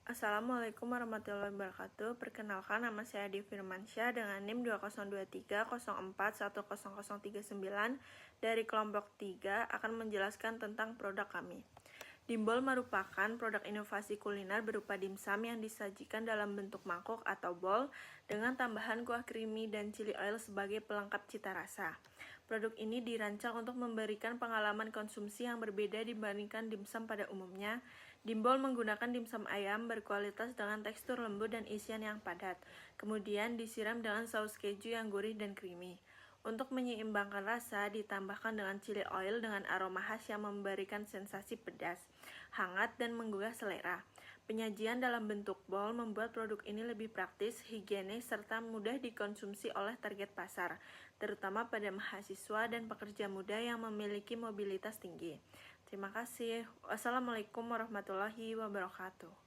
Assalamualaikum warahmatullahi wabarakatuh. Perkenalkan, nama saya Adi Firmansyah dengan NIM 202304100039 dari kelompok 3 akan menjelaskan tentang produk kami. Dimbol merupakan produk inovasi kuliner berupa dimsum yang disajikan dalam bentuk mangkok atau bowl dengan tambahan kuah creamy dan chili oil sebagai pelengkap cita rasa. Produk ini dirancang untuk memberikan pengalaman konsumsi yang berbeda dibandingkan dimsum pada umumnya. Dimbol menggunakan dimsum ayam berkualitas dengan tekstur lembut dan isian yang padat, kemudian disiram dengan saus keju yang gurih dan creamy. Untuk menyeimbangkan rasa, ditambahkan dengan chili oil dengan aroma khas yang memberikan sensasi pedas, hangat, dan menggugah selera. Penyajian dalam bentuk bowl membuat produk ini lebih praktis, higienis, serta mudah dikonsumsi oleh target pasar, terutama pada mahasiswa dan pekerja muda yang memiliki mobilitas tinggi. Terima kasih. Wassalamualaikum warahmatullahi wabarakatuh.